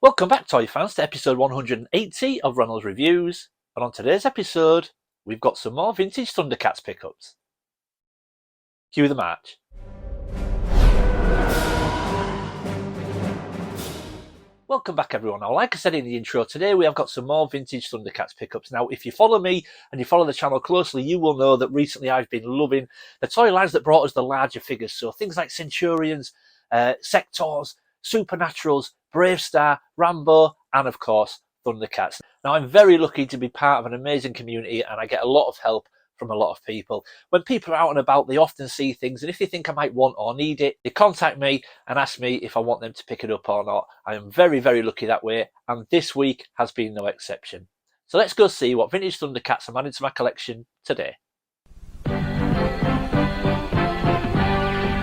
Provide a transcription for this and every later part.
Welcome back, toy fans, to episode 180 of Ronald's Reviews. And on today's episode, we've got some more vintage Thundercats pickups. Cue the march. Welcome back, everyone. Now, like I said in the intro, today we have got some more vintage Thundercats pickups. Now, if you follow me and you follow the channel closely, you will know that recently I've been loving the toy lines that brought us the larger figures. So things like Centurions, Sectors, Supernaturals, Brave Star, Rambo, and of course, Thundercats. Now, I'm very lucky to be part of an amazing community, and I get a lot of help from a lot of people. When people are out and about, they often see things, and if they think I might want or need it, they contact me and ask me if I want them to pick it up or not. I am very, very lucky that way, and this week has been no exception. So let's go see what vintage Thundercats I'm adding to my collection today.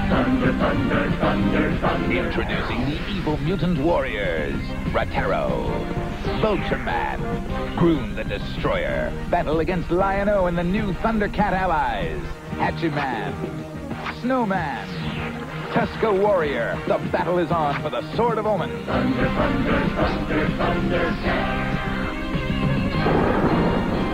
Thunder, thunder, thunder. Introducing the evil mutant warriors, Ratero, Vulture Man, Groon the Destroyer, battle against Lion-O and the new Thundercat allies, Hatchimal, Snowman, Tusker Warrior. The battle is on for the Sword of Omen. Thunder, thunder, thunder, Thundercat.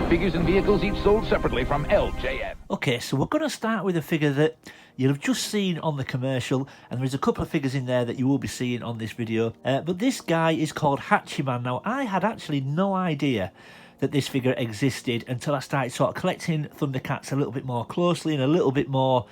Figures and vehicles each sold separately from LJN. Okay, so we're going to start with a figure that you'll have just seen on the commercial, and there's a couple of figures in there that you will be seeing on this video. But this guy is called Hatchimal. Now, I had actually no idea that this figure existed until I started sort of collecting Thundercats a little bit more closely and a little bit more,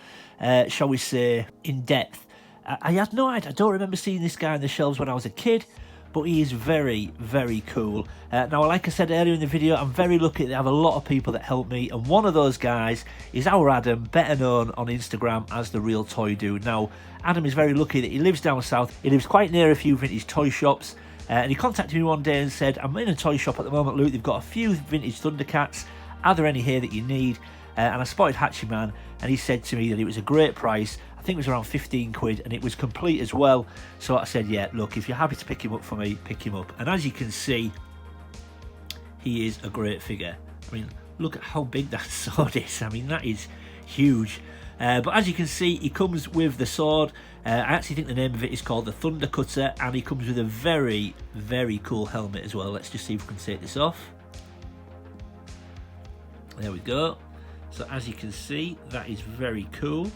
shall we say, in depth. I had no idea. I don't remember seeing this guy on the shelves when I was a kid, but he is very, very cool. Now, like I said earlier in the video, I'm very lucky to have a lot of people that help me, and one of those guys is our Adam, better known on Instagram as The Real Toy Dude. Now, Adam is very lucky that he lives down south. He lives quite near a few vintage toy shops, and he contacted me one day and said, I'm in a toy shop at the moment, Luke. They've got a few vintage Thundercats. Are there any here that you need? And I spotted Hatchiman, and he said to me that it was a great price. I think it was around 15 quid, and it was complete as well. So I said, yeah, look, if you're happy to pick him up for me, pick him up. And as you can see, he is a great figure. I mean, look at how big that sword is. I mean, that is huge. But as you can see, he comes with the sword. I actually think the name of it is called the Thunder Cutter, and he comes with a very, very cool helmet as well. Let's just see if we can take this off. There we go. So as you can see, that is very cool.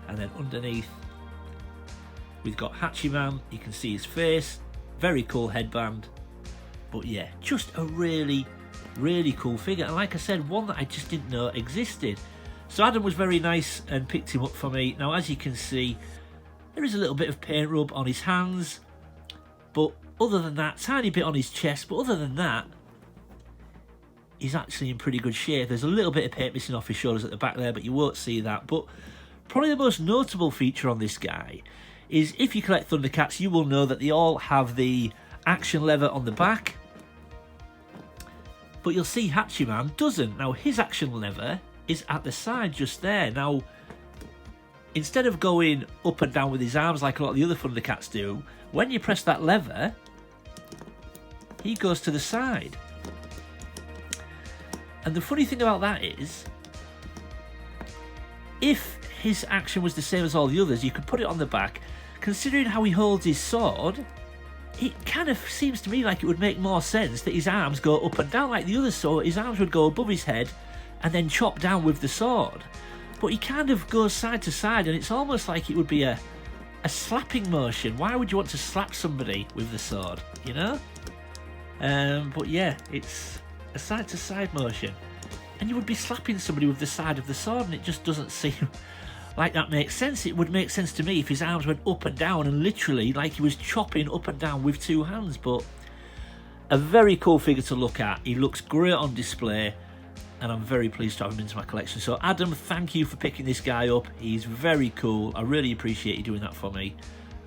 And then underneath, we've got Hatchiman. You can see his face. Very cool headband. But yeah, just a really, really cool figure. And like I said, one that I just didn't know existed. So Adam was very nice and picked him up for me. Now, as you can see, there is a little bit of paint rub on his hands. But other than that, tiny bit on his chest. But other than that, he's actually in pretty good shape. There's a little bit of paint missing off his shoulders at the back there, but you won't see that. But probably the most notable feature on this guy is, if you collect Thundercats, you will know that they all have the action lever on the back. But you'll see Hatchiman doesn't. Now, his action lever is at the side just there. Now, instead of going up and down with his arms like a lot of the other Thundercats do, when you press that lever, he goes to the side. And the funny thing about that is, if his action was the same as all the others, you could put it on the back. Considering how he holds his sword, it kind of seems to me like it would make more sense that his arms go up and down like the others, so his arms would go above his head and then chop down with the sword. But he kind of goes side to side, and it's almost like it would be a slapping motion. Why would you want to slap somebody with the sword, you know? But yeah, it's a side to side motion. And you would be slapping somebody with the side of the sword, and it just doesn't seem like that makes sense. It would make sense to me if his arms went up and down and literally like he was chopping up and down with two hands. But a very cool figure to look at. He looks great on display, and I'm very pleased to have him into my collection. So Adam, thank you for picking this guy up. He's very cool. I really appreciate you doing that for me.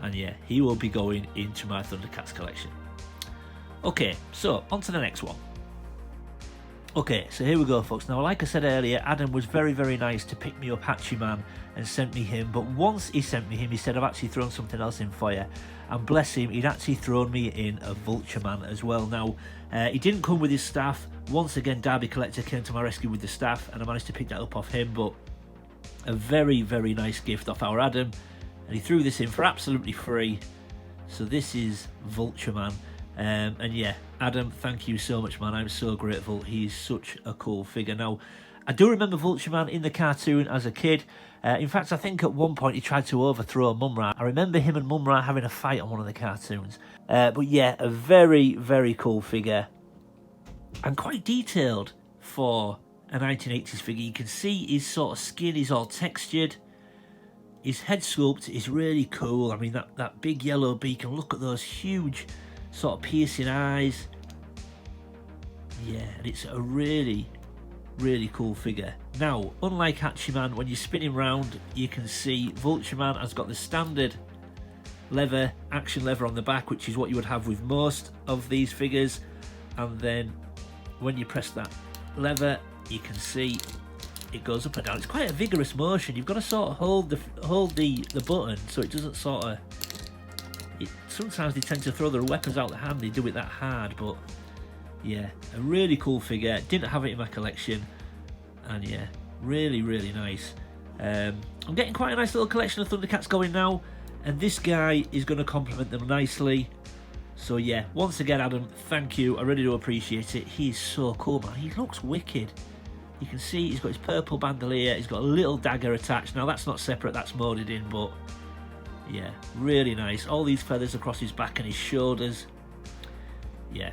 And yeah, he will be going into my Thundercats collection. Okay, so on to the next one. Okay, so here we go, folks. Now, like I said earlier, Adam was very, very nice to pick me up Hatchiman and sent me him. But once he sent me him, he said, I've actually thrown something else in for you. And bless him, he'd actually thrown me in a Vulture Man as well. Now, he didn't come with his staff. Once again, Darby Collector came to my rescue with the staff, and I managed to pick that up off him. But a very, very nice gift off our Adam. And he threw this in for absolutely free. So this is Vulture Man. And yeah, Adam, thank you so much, man. I'm so grateful. He's such a cool figure. Now, I do remember Vulture Man in the cartoon as a kid. In fact, I think at one point he tried to overthrow Mumra. I remember him and Mumra having a fight on one of the cartoons. But yeah, a very, very cool figure. And quite detailed for a 1980s figure. You can see his sort of skin is all textured. His head sculpt is really cool. I mean, that big yellow beak, and look at those huge sort of piercing eyes. Yeah, and it's a really, really cool figure. Now, unlike Hatchimal, when you spin him round, you can see Vulture Man has got the standard lever, action lever on the back, which is what you would have with most of these figures. And then when you press that lever, you can see it goes up and down. It's quite a vigorous motion. You've got to sort of hold the button so it doesn't sort of... sometimes they tend to throw their weapons out the hand. They do it that hard, but yeah, a really cool figure. Didn't have it in my collection, and yeah, really, really nice. I'm getting quite a nice little collection of Thundercats going now, and this guy is going to complement them nicely. So yeah, once again, Adam, thank you. I really do appreciate it. He's so cool, man. He looks wicked. You can see he's got his purple bandolier. He's got a little dagger attached. Now that's not separate, that's molded in, but yeah, really nice. All these feathers across his back and his shoulders. Yeah,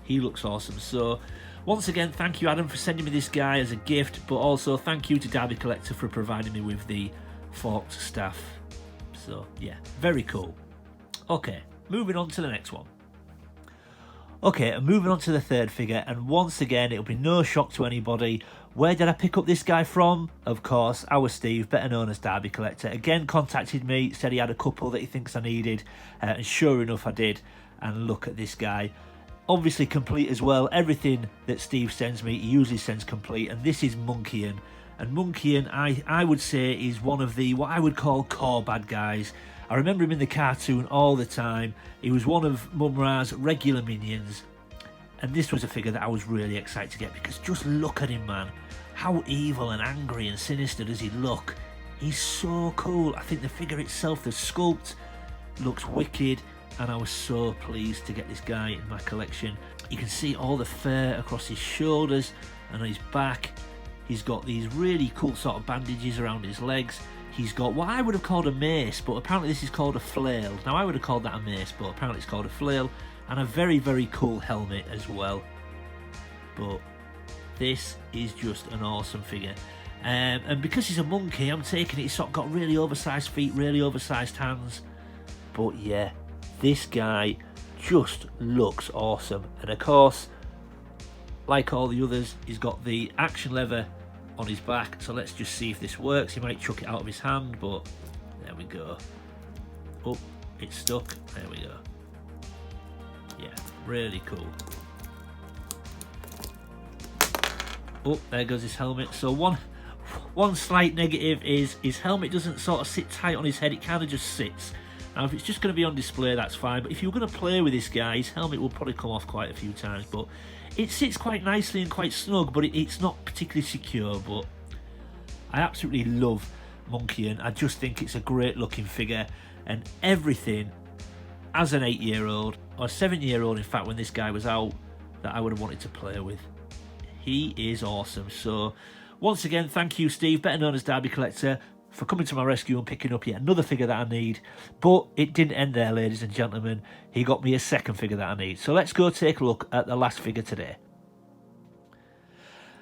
he looks awesome. So once again, thank you, Adam, for sending me this guy as a gift, but also thank you to Darby Collector for providing me with the forked staff. So yeah, very cool. Okay, moving on to the next one. Okay, and moving on to the third figure, and once again, it'll be no shock to anybody. Where did I pick up this guy from? Of course, our Steve, better known as Darby Collector, again contacted me, said he had a couple that he thinks I needed, and sure enough I did. And look at this guy. Obviously complete as well. Everything that Steve sends me, he usually sends complete, and this is Munkian. And Munkian, I would say, is one of the, what I would call, core bad guys. I remember him in the cartoon all the time. He was one of Mumra's regular minions. And this was a figure that I was really excited to get, because just look at him, man. How evil and angry and sinister does he look? He's so cool. I think the figure itself, the sculpt, looks wicked. And I was so pleased to get this guy in my collection. You can see all the fur across his shoulders and on his back. He's got these really cool sort of bandages around his legs. He's got what I would have called a mace, but apparently this is called a flail. Now I would have called that a mace, but apparently it's called a flail. And a very, very cool helmet as well. But this is just an awesome figure. And because he's a monkey, I'm taking it, he's sort of got really oversized feet, really oversized hands. But yeah, this guy just looks awesome. And of course, like all the others, he's got the action lever on his back. So let's just see if this works. He might chuck it out of his hand, but there we go. Oh, it's stuck. There we go. Yeah, really cool. Oh, there goes his helmet. So one slight negative is his helmet doesn't sort of sit tight on his head. It kind of just sits. Now, if it's just going to be on display, that's fine. But if you're going to play with this guy, his helmet will probably come off quite a few times. But it sits quite nicely and quite snug, but it's not particularly secure. But I absolutely love Munkian. I just think it's a great looking figure. And everything, as an 8-year-old, or 7-year-old, in fact, when this guy was out, that I would have wanted to play with. He is awesome. So, once again, thank you, Steve, better known as Darby Collector, for coming to my rescue and picking up yet another figure that I need. But it didn't end there, ladies and gentlemen. He got me a second figure that I need. So let's go take a look at the last figure today.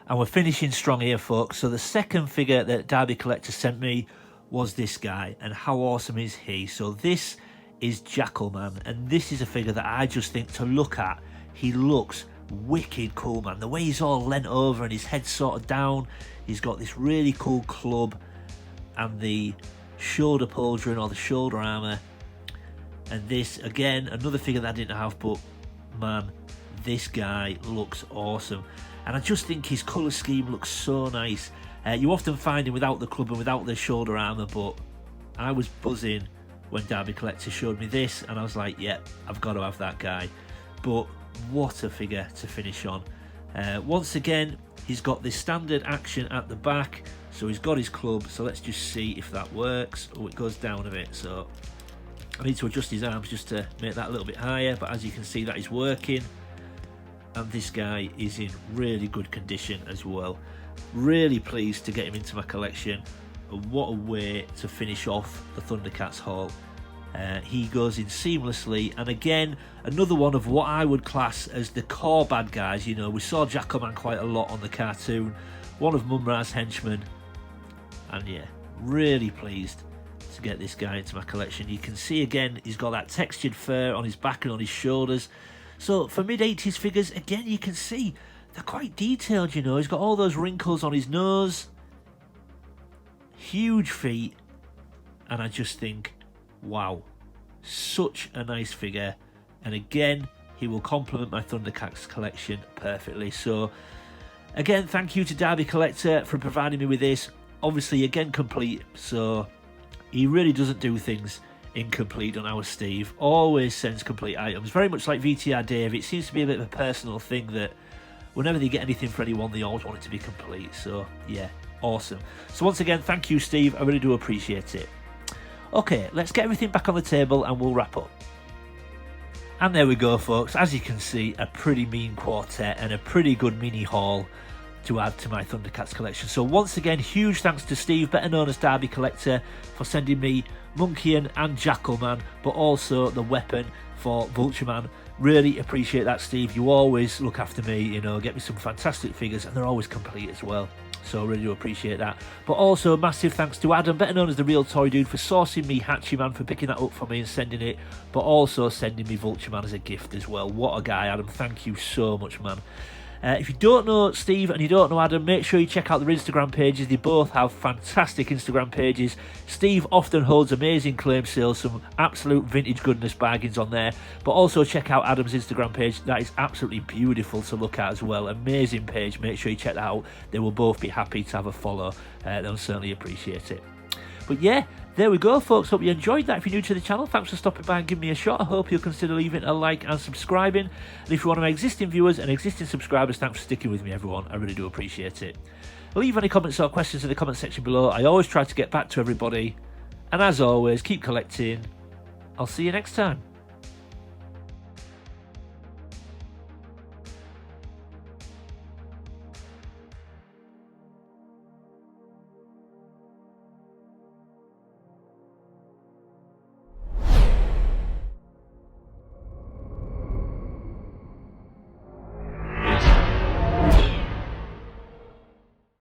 And we're finishing strong here, folks. So the second figure that Darby Collector sent me was this guy. And how awesome is he? So this is Jackalman. And this is a figure that I just think, to look at, he looks wicked cool, man. The way he's all leant over and his head's sort of down. He's got this really cool club and the shoulder pauldron or the shoulder armour. And this, again, another figure that I didn't have, but man, this guy looks awesome. And I just think his colour scheme looks so nice. You often find him without the club and without the shoulder armour, but I was buzzing when Darby Collector showed me this, and I was like, yeah, I've got to have that guy. But what a figure to finish on. Once again, he's got this standard action at the back, so he's got his club. So let's just see if that works. Oh, it goes down a bit, so I need to adjust his arms just to make that a little bit higher, but as you can see, that is working. And this guy is in really good condition as well. Really pleased to get him into my collection. And what a way to finish off the Thundercats haul. He goes in seamlessly, and again, another one of what I would class as the core bad guys. You know, we saw Jackalman quite a lot on the cartoon, one of Mumra's henchmen, and yeah, really pleased to get this guy into my collection. You can see again, he's got that textured fur on his back and on his shoulders. So for mid-80s figures, again, you can see they're quite detailed, you know. He's got all those wrinkles on his nose, huge feet, and I just think, wow, such a nice figure. And again, he will complement my Thundercats collection perfectly. So again, thank you to Darby Collector for providing me with this. Obviously, again, complete, so he really doesn't do things incomplete on our Steve. Always sends complete items, very much like VTR Dave. It seems to be a bit of a personal thing that whenever they get anything for anyone, they always want it to be complete. So yeah, awesome. So once again, thank you, Steve. I really do appreciate it. Okay, let's get everything back on the table and we'll wrap up. And there we go, folks. As you can see, a pretty mean quartet and a pretty good mini haul to add to my Thundercats collection. So once again, huge thanks to Steve, better known as Darby Collector, for sending me Munkian and Jackalman, but also the weapon for Vulture Man. Really appreciate that, Steve. You always look after me, you know, get me some fantastic figures, and they're always complete as well. So I really do appreciate that. But also massive thanks to Adam, better known as the Real Toy Dude, for sourcing me Hatchimal, for picking that up for me and sending it, but also sending me Vulture Man as a gift as well. What a guy, Adam. Thank you so much, man. If you don't know Steve and you don't know Adam, make sure you check out their Instagram pages. They both have fantastic Instagram pages. Steve often holds amazing claim sales, some absolute vintage goodness bargains on there. But also check out Adam's Instagram page. That is absolutely beautiful to look at as well. Amazing page. Make sure you check that out. They will both be happy to have a follow. They'll certainly appreciate it. But yeah, there we go, folks. Hope you enjoyed that. If you're new to the channel, thanks for stopping by and giving me a shot. I hope you'll consider leaving a like and subscribing. And if you're one of my existing viewers and existing subscribers, thanks for sticking with me, everyone. I really do appreciate it. Leave any comments or questions in the comment section below. I always try to get back to everybody. And as always, keep collecting. I'll see you next time.